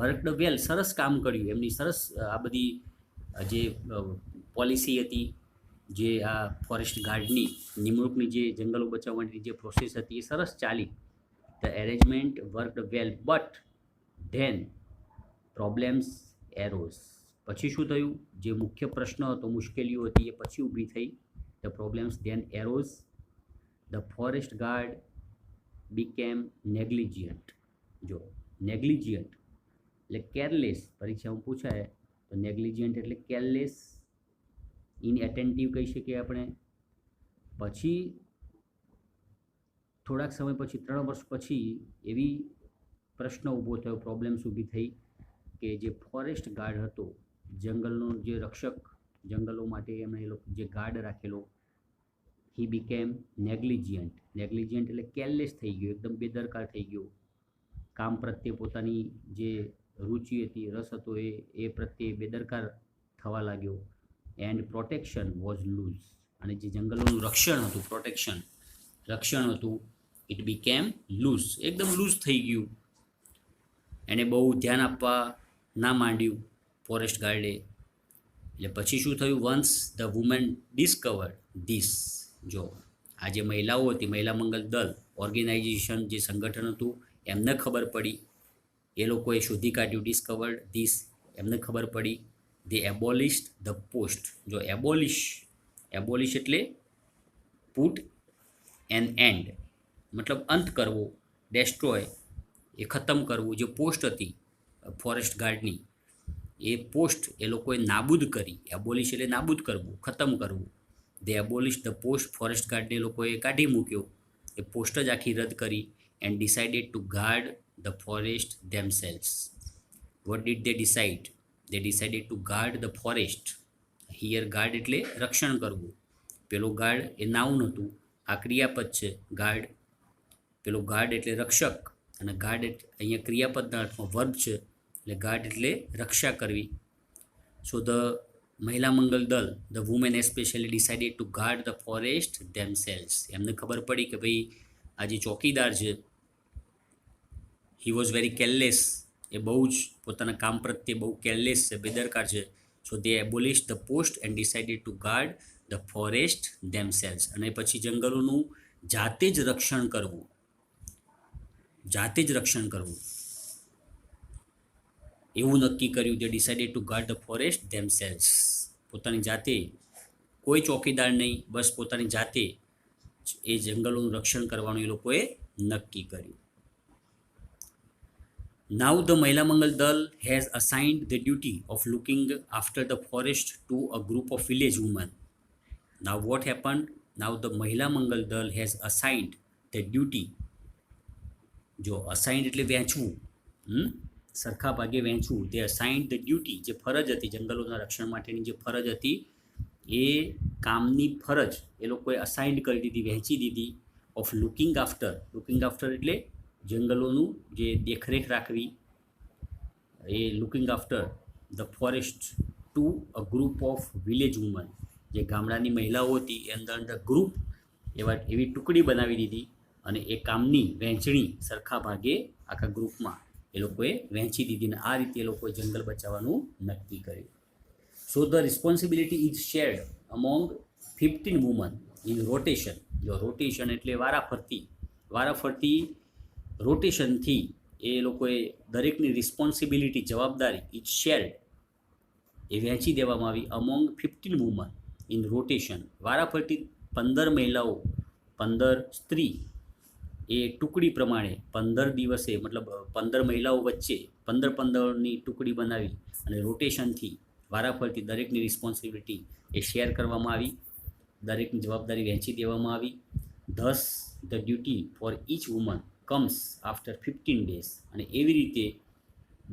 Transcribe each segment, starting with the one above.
Worked વેલ, સરસ કામ કર્યું, એમની સરસ આ બધી જે પોલિસી હતી, જે આ ફોરેસ્ટ ગાર્ડની નિમણૂકની જે જંગલો બચાવવાની જે પ્રોસેસ હતી એ સરસ ચાલી. The arrangement worked well but than problems arrows. પછી શું થયું? જે મુખ્ય પ્રશ્ન હતો, મુશ્કેલીઓ હતી, એ પછી ઊભી થઈ. The problems then arose. The forest guard became negligent. જો નેગ્લિજિયન્ટ એટલે કેરલેસ, પરીક્ષામાં પૂછાય તો નેગ્લિજિયન્ટ એટલે કેરલેસ, ઇનએટેન્ટિવ કહી શકીએ આપણે. પછી થોડાક સમય પછી, 3 વર્ષ પછી એવી પ્રશ્ન ઊભો થયો, પ્રોબ્લેમ્સ ઊભી થઈ કે જે ફોરેસ્ટ ગાર્ડ હતો, જંગલનો જે રક્ષક, જંગલો માટે એમણે એ લોકો જે ગાર્ડ રાખેલો, હી બીકેમ નેગ્લિજિયન્ટ. નેગ્લિજિયન્ટ એટલે કેરલેસ થઈ ગયો, એકદમ બેદરકાર થઈ ગયો. કામ પ્રત્યે પોતાની જે રુચિ હતી, રસ હતો, એ પ્રત્યે બેદરકાર થવા લાગ્યો. And protection was loose. અને જે જંગલોનું રક્ષણ હતું, પ્રોટેક્શન, રક્ષણ હતું, ઇટ બીકેમ લૂઝ, એકદમ લૂઝ થઈ ગયું. એને બહુ ધ્યાન આપવા ના માંડ્યું ફોરેસ્ટ ગાર્ડે. એટલે પછી શું થયું? Once the women discovered this. જો આ જે મહિલાઓ હતી, મહિલા મંગલ દળ ઓર્ગેનાઇઝેશન, જે સંગઠન હતું, એમને ખબર પડી, એ લોકોએ શોધી કાઢ્યું, ડિસ્કવર્ડ ધીસ, એમને ખબર પડી. દે એબોલિશ્ડ ધ પોસ્ટ. જો એબોલિશ એટલે પુટ એન એન્ડ, મતલબ અંત કરવો, ડેસ્ટ્રોય એ ખતમ કરવું. જે પોસ્ટ હતી ફોરેસ્ટ ગાર્ડની, એ પોસ્ટ એ લોકોએ નાબૂદ કરી. એબોલિશ એટલે નાબૂદ કરવું, ખતમ કરવું. They abolish the post. Forest ગાર્ડને લોકોએ કાઢી મૂક્યો, એ પોસ્ટ જ આખી રદ કરી. And decided to guard the forest themselves. What did they decide? They decided to guard the forest. Here guard એટલે રક્ષણ કરવું. પેલો ગાર્ડ એ નાઉન હતું, આ ક્રિયાપદ છે ગાર્ડ. પેલો ગાર્ડ એટલે રક્ષક, અને ગાર્ડ અહીંયા ક્રિયાપદના અર્થમાં વર્બ છે, એટલે ગાર્ડ એટલે રક્ષા કરવી. સો the Mahila Mangal Dal, the women especially decided to guard the forest themselves. એમને ખબર પડી કે ભાઈ આ જે ચોકીદાર છે, હી વોઝ વેરી કેરલેસ, એ બહુ જ પોતાના કામ પ્રત્યે બહુ કેરલેસ છે, બેદરકાર છે. So they abolish the post and decided to guard the forest themselves. અને પછી જંગલોનું જાતે જ રક્ષણ કરવું, જાતે જ રક્ષણ કરવું એવું નક્કી કર્યું. They decided to guard the forest themselves. પોતાની જાતે, કોઈ ચોકીદાર નહીં, બસ પોતાની જાતે એ જંગલોનું રક્ષણ કરવાનું એ લોકોએ નક્કી કર્યું. નાઉ ધ મહિલા મંગલ દળ has assigned the duty of looking after the forest to a group of village woman. Now vote happened? Now the Mahila Mangal દળ હેઝ અસાઇન્ડ ધ ડ્યુટી. જો અસાઇન્ડ એટલે વહેંચવું, સરખા ભાગે વહેંચવું. તે અસાઇન્ડ ધ ડ્યુટી, જે ફરજ હતી, જંગલોના રક્ષણ માટેની જે ફરજ હતી, એ કામની ફરજ એ લોકોએ અસાઇન્ડ કરી દીધી, વહેંચી દીધી. Of looking after. Looking after એટલે જંગલોનું જે દેખરેખ રાખવી, એ looking after the forest to a group of village women. જે ગામડાની મહિલાઓ હતી એ અંદર ગ્રુપ, એવી ટુકડી બનાવી દીધી, અને એ કામની વહેંચણી સરખા ભાગે આખા ગ્રુપમાં એ લોકોએ વહેંચી દીધી. ને આ રીતે એ લોકોએ જંગલ બચાવવાનું નક્કી કર્યું. So the responsibility is shared among 15 women in rotation. જો રોટેશન એટલે વારાફરતી રોટેશનથી એ લોકોએ દરેકની રિસ્પોન્સિબિલિટી, જવાબદારી, ઇઝ શેર્ડ એ વહેંચી દેવામાં આવી. અમોંગ 15 વુમન ઇન રોટેશન, વારાફરતી 15 મહિલાઓ, 15 સ્ત્રી, એ ટુકડી પ્રમાણે 15 દિવસે, મતલબ 15 મહિલાઓ વચ્ચે 15-15ની ટુકડી બનાવી, અને રોટેશનથી વારાફરતી દરેકની રિસ્પોન્સિબિલિટી એ શેર કરવામાં આવી, દરેકની જવાબદારી વહેંચી દેવામાં આવી. Thus the duty for each woman comes after 15 days. અને એવી રીતે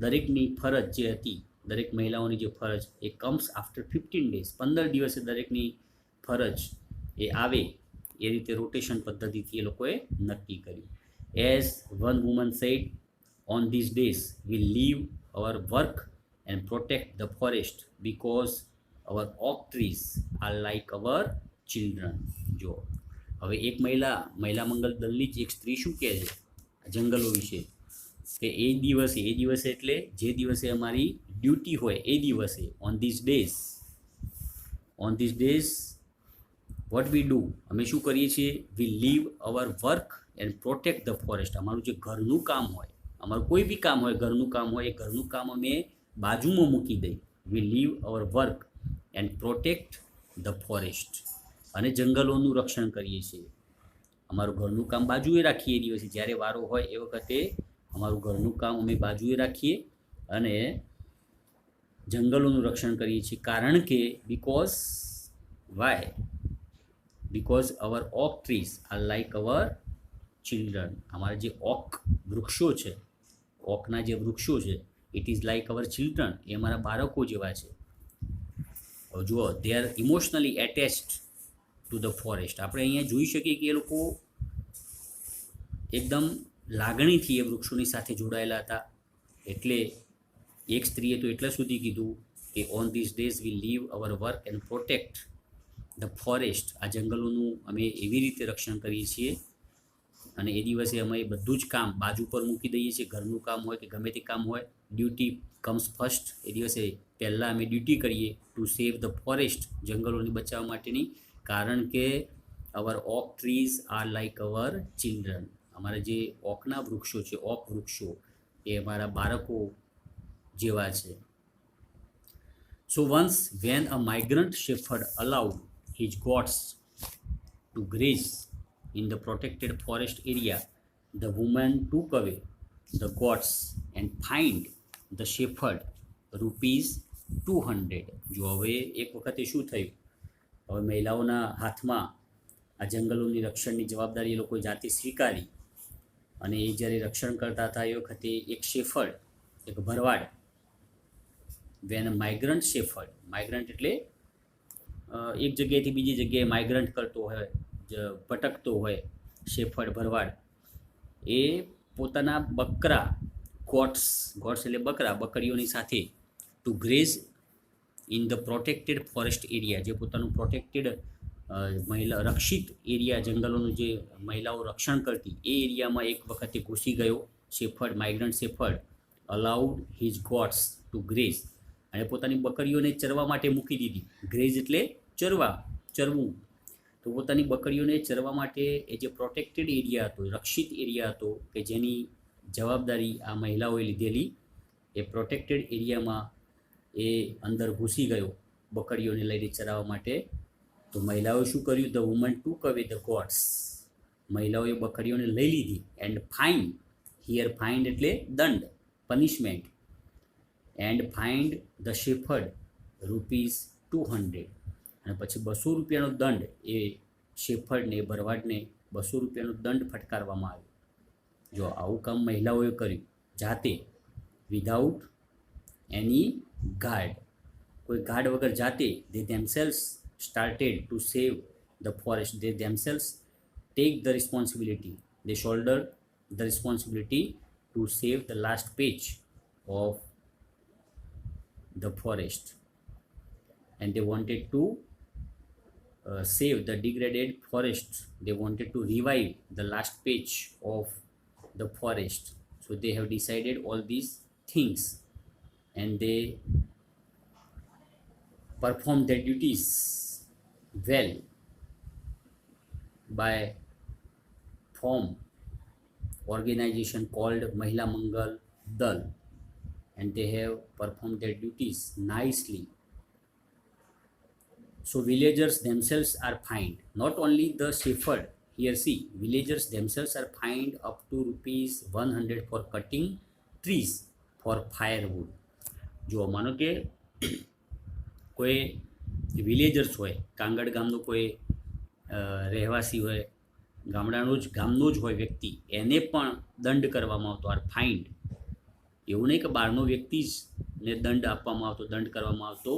દરેકની ફરજ જે હતી, દરેક મહિલાઓની જે ફરજ, એ કમ્સ આફ્ટર 15 ડેઝ, 15 દિવસે દરેકની ફરજ એ આવે, એ રીતે રોટેશન પદ્ધતિથી એ લોકોએ નક્કી કર્યું. As one woman said, on this days we leave our work and protect the forest because our oak trees are like our children. જો હવે એક મહિલા મંગલ દળની જ એક સ્ત્રી શું કહે છે જંગલો વિશે? કે એ દિવસે એટલે જે દિવસે અમારી ડ્યુટી હોય એ દિવસે on this days what we do, અમે શું કરીએ છીએ, we leave our work and protect the forest. અમારું જે ઘરનું કામ હોય, અમારું કોઈ બી કામ હોય, ઘરનું કામ હોય, એ ઘરનું કામ અમે બાજુમાં મૂકી દઈ. We leave our work and protect the forest, અને જંગલોનું રક્ષણ કરીએ છીએ. અમારું ઘરનું કામ બાજુએ રાખીએ એ દિવસે, જ્યારે વારો હોય એ વખતે અમારું ઘરનું કામ અમે બાજુએ રાખીએ અને જંગલોનું રક્ષણ કરીએ છીએ. કારણ કે because our oak trees are like our children. અમારા જે વૃક્ષો છે, ઓકના જે વૃક્ષો છે, it is like our children, એ અમારા બાળકો જેવા છે. જુઓ, they are emotionally attached to the forest. આપણે અહીંયા જોઈ શકીએ કે એ લોકો એકદમ લાગણીથી એ વૃક્ષોની સાથે જોડાયેલા હતા. એટલે એક સ્ત્રીએ તો એટલા સુધી કીધું કે on this days we leave our work and protect the forest. આ જંગલોનું અમે એવી રીતે રક્ષણ કરીએ છીએ અને એ દિવસે અમે બધું જ કામ બાજુ પર મૂકી દઈએ છીએ. ઘરનું કામ હોય કે ગમે તે કામ હોય, ડ્યુટી કમ્સ ફર્સ્ટ. એ દિવસે પહેલાં અમે ડ્યુટી કરીએ ટુ સેવ ધ ફોરેસ્ટ, જંગલોને બચાવવા માટેની. કારણ કે our oak trees are like our children. અમારા જે ઓકના વૃક્ષો છે, વૃક્ષો એ અમારા બાળકો જેવા છે. સો once van a migrant shepherd allowed his goats to graze in the protected forest area, the woman took away the goats and fined the shepherd ₹200. જો હવે એક વખતે શું થયું, હવે મહિલાઓના હાથમાં આ જંગલોની રક્ષણની જવાબદારી એ લોકોએ જાતે સ્વીકારી અને એ જ્યારે રક્ષણ કરતા હતા એ વખતે એક શેફર્ડ, એક ભરવાડ, when a migrant shepherd, migrant એટલે એક જગ્યાએથી બીજી જગ્યાએ માઇગ્રન્ટ કરતો હોય, ભટકતો હોય, શેફર્ડ ભરવાડ, એ પોતાના બકરા, ગોટ્સ એટલે બકરીઓની સાથે to graze in the protected forest area, જે પોતાનું પ્રોટેક્ટેડ રક્ષિત એરિયા, જંગલોનું જે મહિલાઓ રક્ષણ કરતી એ એરિયામાં એક વખતે ઘૂસી ગયો shepherd, migrant shepherd. Allowed his goats to graze, અને પોતાની બકરીઓને ચરવા માટે મૂકી દીધી. ગ્રેઝ એટલે ચરવું. તો પોતાની બકરીઓને ચરવા માટે એ જે પ્રોટેક્ટેડ એરિયા હતો, રક્ષિત એરિયા હતો, કે જેની જવાબદારી આ મહિલાઓએ લીધેલી, એ પ્રોટેક્ટેડ એરિયામાં એ અંદર ઘૂસી ગયો બકરીઓને લઈને ચરાવવા માટે. તો મહિલાઓએ શું કર્યું? ધ વુમન ટુક અવે ધ ગોટ્સ, મહિલાઓએ બકરીઓને લઈ લીધી. એન્ડ ફાઇન, હિયર ફાઇન એટલે દંડ, punishment. And find the shepherd ₹200, અને પછી ₹200નો દંડ એ શેફર્ડને, ભરવાડને ₹200નો દંડ ફટકારવામાં આવ્યો. જો આવું કામ મહિલાઓએ કર્યું જાતે, વિધાઉટ એની ગાર્ડ, કોઈ ગાર્ડ વગર જાતે. They themselves started to save the forest, they themselves take the responsibility, they shoulder the responsibility to save the last patch of the forest, and they wanted to save the degraded forest. They wanted to revive the last patch of the forest. So they have decided all these things and they perform their duties well by form organization called Mahila Mangal Dal, and they have performed their duties nicely. So villagers themselves are fined. Not only the shepherd, here see, villagers themselves are fined up to ₹100 for cutting trees for firewood. જો માનો કે કોઈ villagers હોય, કાંગડ ગામનો કોઈ રહેવાસી હોય, ગામનો જ હોય વ્યક્તિ, એને પણ દંડ કરવામાં આવતો, આર ફાઇન્ડ. એવું નહીં કે બહારનો વ્યક્તિ જ ને દંડ આપવામાં આવતો, દંડ કરવામાં આવતો.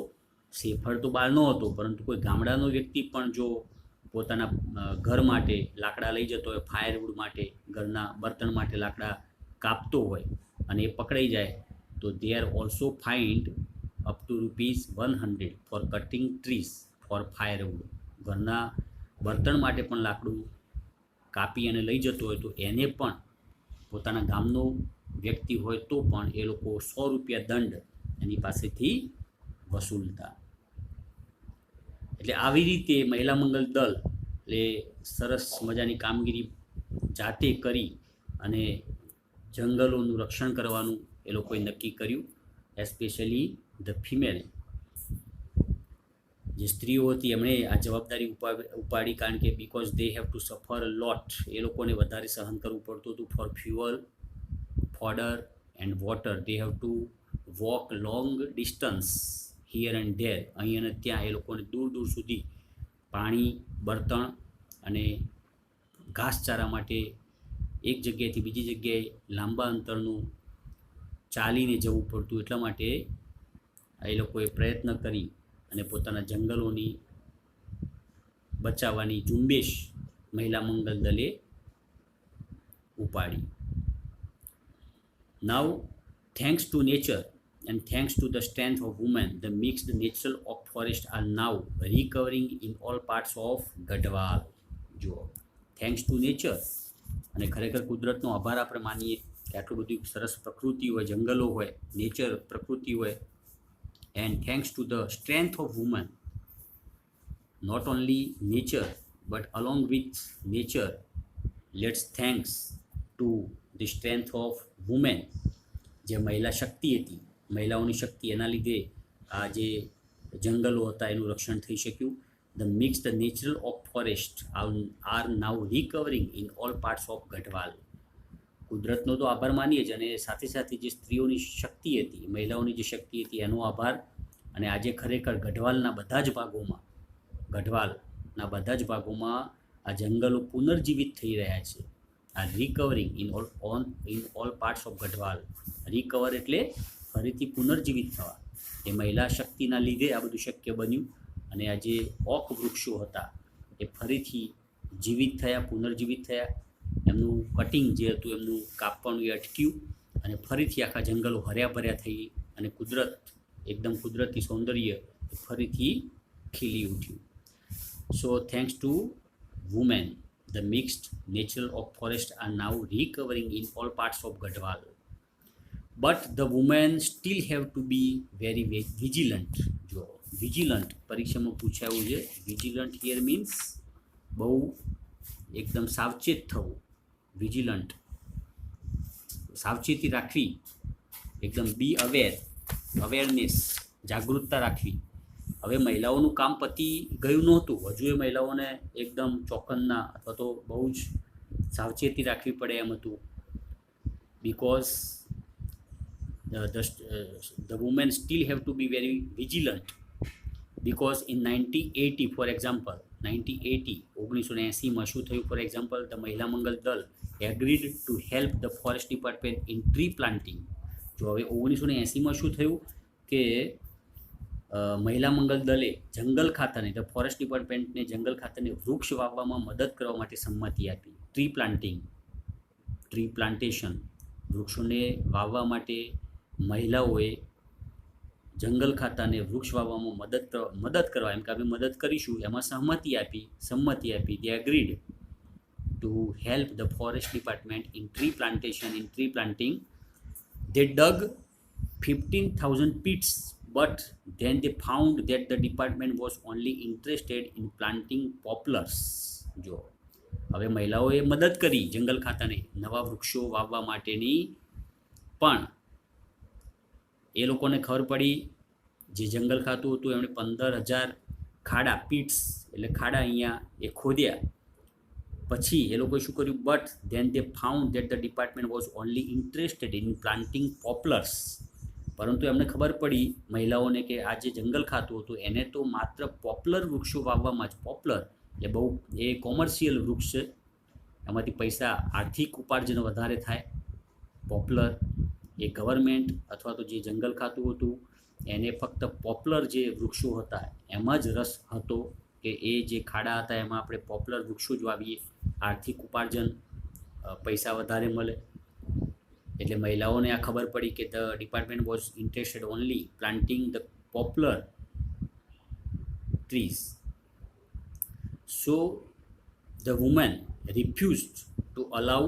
શેફર્ડ તો બહારનો હતો, પરંતુ કોઈ ગામડાનો વ્યક્તિ પણ જો પોતાના ઘર માટે લાકડા લઈ જતો હોય, ફાયરવુડ માટે, ઘરના બર્તન માટે લાકડા કાપતો હોય અને એ પકડાઈ જાય, તો they are also fined up to ₹100 for cutting trees for firewood. ઘરના બર્તન માટે પણ લાકડું કાપી અને લઈ જતો હોય તો એને પણ પોતાના ગામનો વ્યક્તિ હોય તો પણ એ લોકો 100 રૂપિયા દંડ એની પાસેથી વસૂલતા. એટલે આવી રીતે મહિલા મંગલ દળ એ સરસ મજાની કામગીરી જાતે કરી અને જંગલોનું રક્ષણ કરવાનું એ લોકોએ નક્કી કર્યું. એસ્પેશિયલી ધ ફિમેલ, જે સ્ત્રીઓ હતી એમણે આ જવાબદારી ઉપાડી, કારણ કે બિકોઝ દે હેવ ટુ સફર લોટ, એ લોકોને વધારે સહન કરવું પડતું હતું. For fuel, fodder and water they have to walk long distance here and there, અહીં અને ત્યાં એ લોકોને દૂર દૂર સુધી પાણી, બળતણ અને ઘાસચારા માટે એક જગ્યાએથી બીજી જગ્યાએ લાંબા અંતરનું ચાલીને જવું પડતું. એટલા માટે એ લોકોએ પ્રયત્ન કરી અને પોતાના જંગલોની બચાવવાની ઝુંબેશ મહિલા મંગલ દળે ઉપાડી. Now thanks to nature and thanks to the strength of women, the mixed natural oak forest are now recovering in all parts of Garhwal. જો થેન્ક્સ ટુ નેચર, અને ખરેખર કુદરતનો આભાર આપણે માનીએ કે આટલું બધું સરસ પ્રકૃતિ હોય, જંગલો હોય, નેચર પ્રકૃતિ હોય. And thanks to the strength of woman, not only nature but along with nature, let's thanks to the strength of women. જે મહિલા શક્તિ હતી, મહિલાઓની શક્તિ, એના લીધે આ જે જંગલો હતા એનું રક્ષણ થઈ શક્યું. The mixed natural oak forest are now recovering in all parts of Garhwal. કુદરતનો તો આભાર માનીએ જ, અને સાથે સાથે જે સ્ત્રીઓની શક્તિ હતી, મહિલાઓની જે શક્તિ હતી એનો આભાર. અને આજે ખરેખર ગઢવાલના બધા જ ભાગોમાં આ જંગલો પુનર્જીવિત થઈ રહ્યા છે. આ recovering in all parts of Garhwal. Recover એટલે ફરીથી પુનર્જીવિત થવા. એ મહિલા શક્તિના લીધે આ બધું શક્ય બન્યું. અને આ જે ઓક વૃક્ષો હતા એ ફરીથી જીવિત થયા, પુનર્જીવિત થયા. એમનું કટિંગ જે હતું, એમનું કાપવાનું એ અટક્યું, અને ફરીથી આખા જંગલો હર્યા ભર્યા થઈ, અને કુદરત, એકદમ કુદરતી સૌંદર્ય ફરીથી ખીલી ઉઠ્યું. So thanks to women, the mixed natural oak forest are now recovering in all parts of Garhwal. But the women still have to be very vigilant. જો વિજિલન્ટ પરીક્ષામાં પૂછાયું છે. વિજિલન્ટ હિયર મીન્સ બહુ એકદમ સાવચેત થવું. વિજિલન્ટ, સાવચેતી રાખવી, એકદમ બી અવેરનેસ, જાગૃતતા રાખવી. હવે મહિલાઓનું કામ પતી ગયું નહોતું, હજુ એ મહિલાઓને એકદમ ચોકન્ના અથવા તો બહુ જ સાવચેતી રાખવી પડે એમ હતું. Because the women still have to be very vigilant, because in 1980, for example, 1980 શું થયું? For example, the મહિલા મંગલ દળ agreed to help the forest department in tree planting. જો હવે 1980 શું થયું કે મહિલા મંગલ દળે જંગલ ખાતાને, ધ ફોરેસ્ટ ડિપાર્ટમેન્ટને જંગલ ખાતાને વૃક્ષ વાવવામાં મદદ કરવા માટે સંમતિ આપી. ટ્રી પ્લાન્ટેશન, વૃક્ષોને વાવવા માટે મહિલાઓએ જંગલ ખાતાને વૃક્ષ વાવવામાં મદદ કરવા, એમ કે આપણે મદદ કરીશું, એમાં સંમતિ આપી. They agreed to help the forest department in tree planting. They dug 15,000 pits, but then they found that the department was only interested in planting poplars. જો હવે મહિલાઓએ મદદ કરી જંગલ ખાતાને નવા વૃક્ષો વાવવા માટેની, પણ એ લોકોને ખબર પડી, જે જંગલ ખાતું હતું એમણે 15,000 ખાડા, પીટ્સ એટલે ખાડા અહીંયા એ ખોદ્યા. પછી એ લોકોએ શું કર્યું? But then they found that the department was only interested in planting poplars. પરંતુ એમને ખબર પડી મહિલાઓને કે આ જે જંગલ ખાતું હતું એને તો માત્ર પોપ્લર વૃક્ષો વાવવામાં જ. પોપ્લર એટલે બહુ એ કોમર્શિયલ વૃક્ષ છે, એમાંથી પૈસા, આર્થિક ઉપાર્જન વધારે થાય. પોપ્લર એ ગવર્મેન્ટ અથવા તો જે જંગલ ખાતું હતું એને ફક્ત પોપ્લર જે વૃક્ષો હતા એમાં જ રસ હતો, કે એ જે ખાડા હતા એમાં આપણે પોપ્લર વૃક્ષો જ વાવીએ, આર્થિક ઉપાર્જન, પૈસા વધારે મળે. એટલે મહિલાઓને આ ખબર પડી કે the department was interested only planting the poplar trees. So the women refused to allow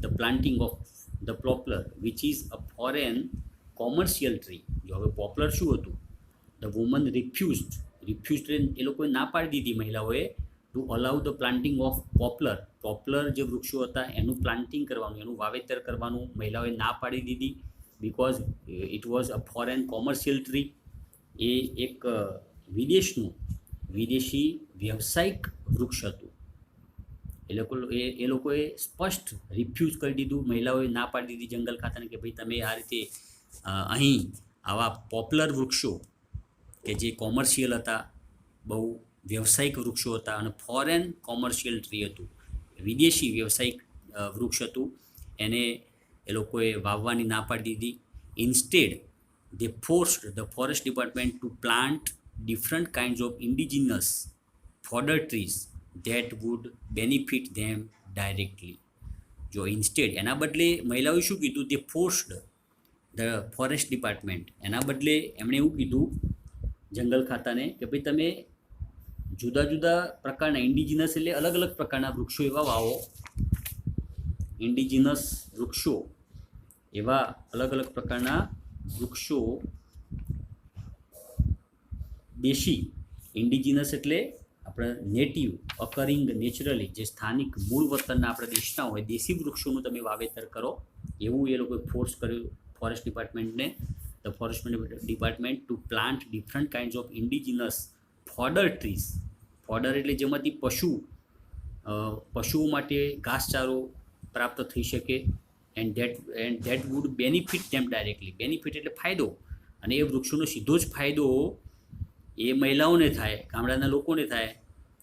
the planting of the poplar which is a foreign commercial tree. જો હવે પોપ્લર શું હતું, ધ વુમન રિફ્યુઝડ એ લોકોએ ના પાડી દીધી મહિલાઓએ to allow the planting of poplar જે વૃક્ષો હતા એનું પ્લાન્ટિંગ કરવાનું, એનું વાવેતર કરવાનું મહિલાઓએ ના પાડી દીધી, because it was a foreign commercial tree. એ એક વિદેશી વ્યવસાયિક વૃક્ષ હતું. એ લોકોએ સ્પષ્ટ રિફ્યુઝ કરી દીધું, મહિલાઓએ ના પાડી દીધી જંગલ ખાતાને કે ભાઈ તમે આ રીતે અહીં આવા પોપ્લર વૃક્ષો કે જે કોમર્શિયલ હતા, બહુ વ્યવસાયિક વૃક્ષો હતા અને ફોરેન કોમર્શિયલ ટ્રી હતું, વિદેશી વ્યવસાયિક વૃક્ષ હતું, એને એ લોકોએ વાવવાની ના પાડી દીધી. Instead they forced the forest department to plant different kinds of indigenous fodder trees that would benefit them directly. જો ઇન્સ્ટેડ એના બદલે મહિલાઓએ શું કીધું, તે ફોર્સ્ડ ધ ફોરેસ્ટ ડિપાર્ટમેન્ટ, એના બદલે એમણે એવું કીધું જંગલ ખાતાને કે ભાઈ તમે જુદા જુદા પ્રકારના ઇન્ડિજિનસ એટલે અલગ અલગ પ્રકારના વૃક્ષો એવા વાવો, ઇન્ડિજિનસ વૃક્ષો એવા અલગ અલગ પ્રકારના વૃક્ષો, દેશી ઇન્ડિજિનસ એટલે આપણે નેટિવ અકરિંગ નેચરલી જે સ્થાનિક મૂળ વતનના આપણા દેશના હોય દેશી વૃક્ષોનું તમે વાવેતર કરો, એવું એ લોકોએ ફોર્સ કર્યું ફોરેસ્ટ ડિપાર્ટમેન્ટને. The forest department to plant different kinds of indigenous fodder trees. Fodder એટલે જેમાંથી પશુઓ માટે ઘાસચારો પ્રાપ્ત થઈ શકે, and that would benefit them directly. Benefit એટલે ફાયદો, અને એ વૃક્ષોનો સીધો જ ફાયદો એ મહિલાઓને થાય, ગામડાના લોકોને થાય,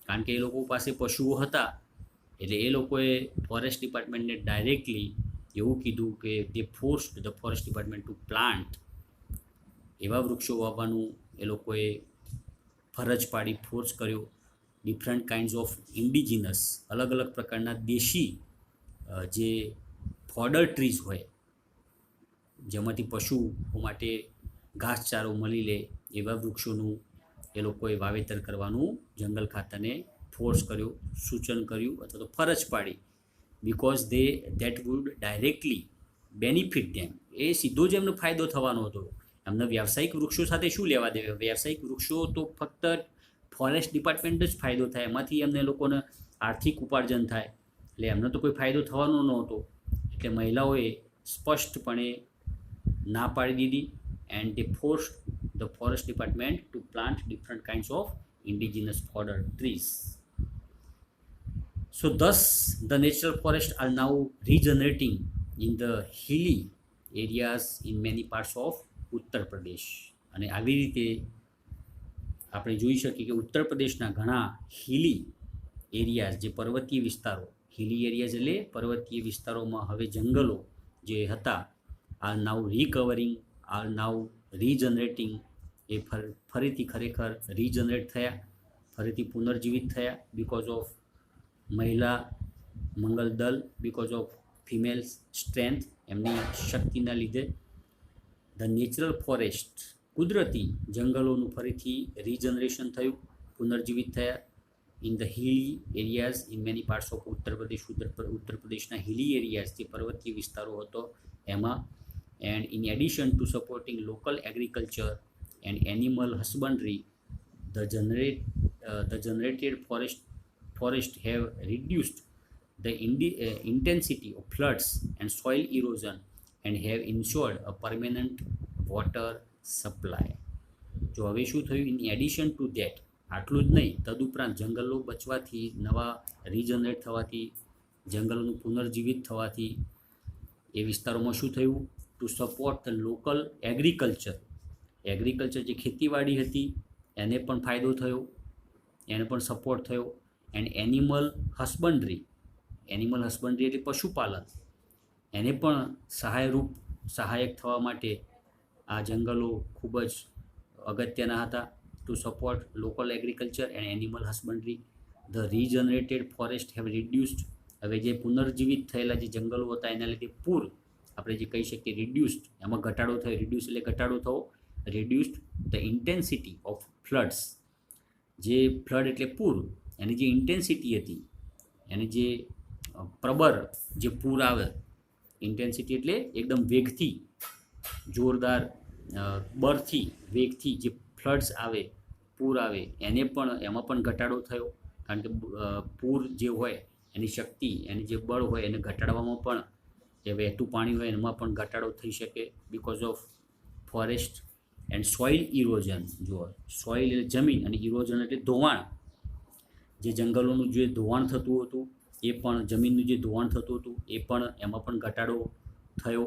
કારણ કે એ લોકો પાસે પશુઓ હતા. એટલે એ લોકોએ ફોરેસ્ટ ડિપાર્ટમેન્ટને ડાયરેક્ટલી એવું કીધું કે they forced the forest department to plant, એવા વૃક્ષો વાવવાનું એ લોકોએ ફરજ પાડી, ફોર્સ કર્યો. ડિફરન્ટ કાઇન્ડ્સ ઓફ ઇન્ડિજિનસ, અલગ અલગ પ્રકારના દેશી જે ફોડર ટ્રીઝ હોય, જેમાંથી પશુઓ માટે ઘાસચારો મળી લે, એવા વૃક્ષોનું એ લોકોએ વાવેતર કરવાનું જંગલ ખાતાને ફોર્સ કર્યો, સૂચન કર્યું અથવા તો ફરજ પાડી. Because that would directly benefit them, એ સીધો જ એમનો ફાયદો થવાનો હતો. એમને વ્યાવસાયિક વૃક્ષો સાથે શું લેવા દેવા, વ્યાવસાયિક વૃક્ષો તો ફક્ત ફોરેસ્ટ ડિપાર્ટમેન્ટ જ ફાયદો થાય, એમાંથી એમને લોકોને આર્થિક ઉપાર્જન થાય, એટલે એમને તો કોઈ ફાયદો થવાનો નહોતો. એટલે મહિલાઓએ સ્પષ્ટપણે ના પાડી દીધી, and they forced the forest department to plant different kinds of indigenous fodder trees. So thus the natural forests are now regenerating in the hilly areas in many parts of Uttar Pradesh. અને આવી રીતે આપણે જોઈ શકીએ કે ઉત્તર પ્રદેશના ઘણા હિલી એરિયાઝ, જે પર્વતીય વિસ્તારો, હિલી એરિયાઝ એટલે પર્વતીય વિસ્તારોમાં હવે જંગલો જે હતા, આર નાઉ રિકવરિંગ, આર નાઉ રીજનરેટિંગ. એ ફરીથી ખરેખર રીજનરેટ થયા, ફરીથી પુનર્જીવિત થયા, બિકોઝ ઓફ મહિલા મંગલ દળ, બિકોઝ ઓફ ફિમેલ સ્ટ્રેન્થ, એમની શક્તિના લીધે. ધ નેચરલ ફોરેસ્ટ, કુદરતી જંગલોનું ફરીથી રીજનરેશન થયું, પુનર્જીવિત થયા. In the હિલી areas in many parts of ઉત્તર પ્રદેશના હિલી એરિયાઝ, જે પર્વતીય વિસ્તારો હતો એમાં. And in addition to supporting local agriculture and animal husbandry, the generated forest have reduced the intensity of floods and soil erosion and have ensured a permanent water supply. જો હવે શું થયું, ઇન એડિશન ટુ ધેટ, આટલું જ નહીં, તદુપરાંત જંગલો બચવાથી, નવા રીજનરેટ થવાથી, જંગલોનું પુનર્જીવિત થવાથી એ વિસ્તારોમાં શું થયું, to support the local agriculture, જે ખેતીવાડી હતી એને પણ ફાયદો થયો, એને પણ સપોર્ટ થયો. એન્ડ એનિમલ હસબન્ડરી એટલે પશુપાલન, એને પણ સહાયક થવા માટે આ જંગલો ખૂબ જ અગત્યના હતા. To support local agriculture and animal husbandry, the regenerated forest have reduced, હવે જે પુનર્જીવિત થયેલા જે જંગલો હતા એના લીધે પૂર, આપણે જે કહી શકીએ રિડ્યુસ્ડ, એમાં ઘટાડો થયો, રિડ્યુસ એટલે ઘટાડો થવો, reduced the intensity of floods, જે ફ્લડ એટલે પૂર, એની જે ઇન્ટેન્સિટી હતી, એની જે પ્રબળ જે પૂર આવે, ઇન્ટેન્સિટી એટલે એકદમ વેગથી, જોરદાર બળથી, વેગથી જે ફ્લડ્સ આવે, પૂર આવે, એમાં પણ ઘટાડો થયો. કારણ કે પૂર જે હોય એની શક્તિ, એની જે બળ હોય એને ઘટાડવામાં પણ, જે વહેતું પાણી હોય એમાં પણ ઘટાડો થઈ શકે because of forest. And soil erosion. જુઓ, સોઇલ એટલે જમીન અને ઇરોઝન એટલે ધોવાણ. જે જંગલોનું જે ધોવાણ થતું હતું એ પણ, જમીનનું જે ધોવાણ થતું હતું એ પણ, એમાં પણ ઘટાડો થયો.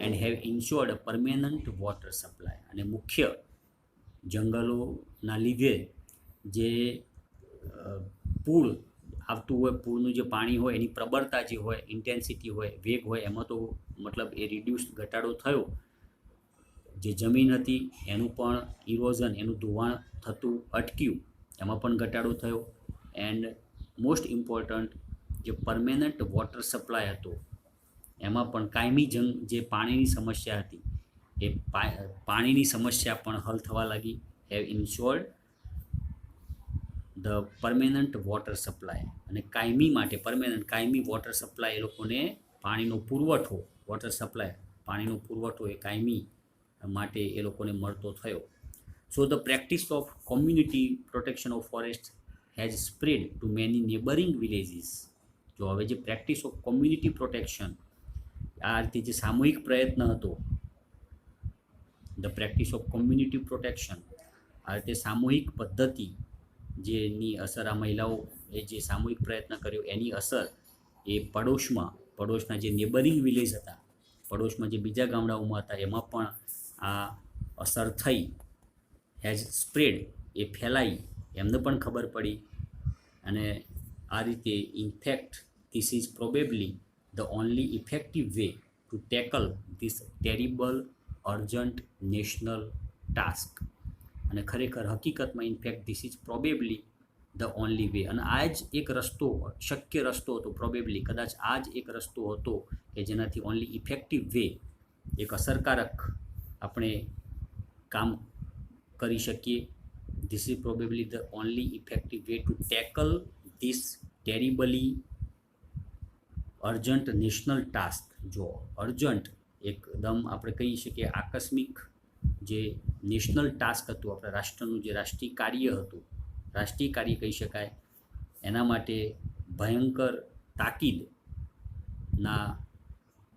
And have ઇન્શ્યોર્ડ a permanent water supply. અને મુખ્ય જંગલોના લીધે જે પૂર આવતું હોય, પૂરનું જે પાણી હોય એની પ્રબળતા જે હોય, ઇન્ટેન્સિટી હોય, વેગ હોય, એમાં તો મતલબ એ રિડ્યુસ, ઘટાડો થયો. જે જમીન હતી એનું પણ ઇરોઝન, એનું ધોવાણ થતું અટક્યું, એમાં પણ ઘટાડો થયો. એન્ડ મોસ્ટ ઇમ્પોર્ટન્ટ, જે પરમેનન્ટ વોટર સપ્લાય હતો એમાં પણ કાયમી જે પાણીની સમસ્યા હતી એ પાણીની સમસ્યા પણ હલ થવા લાગી. Have ઇન્શ્યોર્ડ the permanent water supply. અને કાયમી માટે, કાયમી વોટર સપ્લાય, એ લોકોને પાણીનો પુરવઠો, વોટર સપ્લાય, પાણીનો પુરવઠો એ કાયમી માટે એ લોકોને મળતો થયો. So the practice of community protection of forest has spread to many neighbouring villages. જો હવે જે પ્રેક્ટિસ ઓફ કોમ્યુનિટી પ્રોટેક્શન, આ રીતે જે સામૂહિક પ્રયત્ન હતો, the practice of community protection, આ રીતે સામૂહિક પદ્ધતિ જેની અસર, આ મહિલાઓ એ જે સામૂહિક પ્રયત્ન કર્યો એની અસર એ પડોશના જે નેબરિંગ વિલેજ હતા, પડોશમાં જે બીજા ગામડાઓમાં હતા એમાં પણ આ અસર થઈ. હેઝ સ્પ્રેડ, એ ફેલાઈ, એમને પણ ખબર પડી. અને આ રીતે in fact this is probably the only effective way to tackle this terrible urgent national task. અને ખરેખર હકીકતમાં in fact this is probably the only way. અને આ જ એક રસ્તો, શક્ય રસ્તો હતો, પ્રોબેબલી કદાચ આ જ એક રસ્તો હતો કે જેનાથી ઓનલી ઇફેક્ટિવ વે, એક અસરકારક આપણે કામ કરી શકીએ. This is probably the only effective way to tackle this terribly urgent national task. જો અર્જન્ટ, એકદમ આપણે કહી શકીએ આકસ્મિક જે નેશનલ ટાસ્ક હતું, આપણા રાષ્ટ્રનું જે રાષ્ટ્રીય કાર્ય હતું, રાષ્ટ્રીય કાર્ય કહી શકાય, એના માટે ભયંકર તાકીદના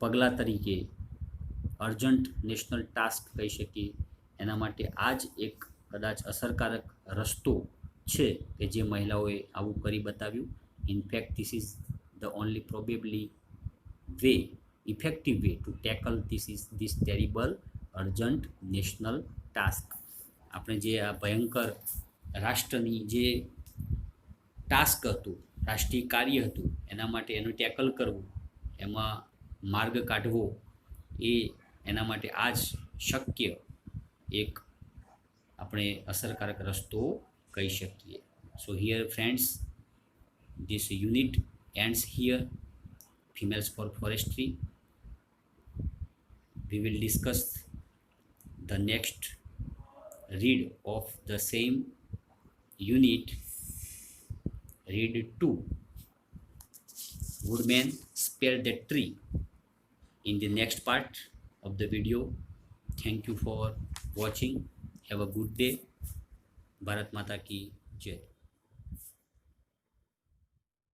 પગલાં તરીકે અર્જન્ટ નેશનલ ટાસ્ક કહી શકીએ. એના માટે આ જ એક કદાચ અસરકારક રસ્તો છે કે જે મહિલાઓએ આવું કરી બતાવ્યું. In fact this is the only probably way, effective way to tackle this terrible urgent national task. આપણે જે આ ભયંકર રાષ્ટ્રની જે ટાસ્ક હતું, રાષ્ટ્રીય કાર્ય હતું, એના માટે એનું ટેકલ કરવું, એમાં માર્ગ કાઢવો, એના માટે આ જ શક્ય એક આપણે અસરકારક રસ્તો કહી શકીએ. સો here friends, this unit ends here. Females for forestry. We will discuss the next read of the same unit, read 2, woodman spare the tree, in the next part of the video. Thank you for watching. Have a good day. Bharat Mata ki Jai.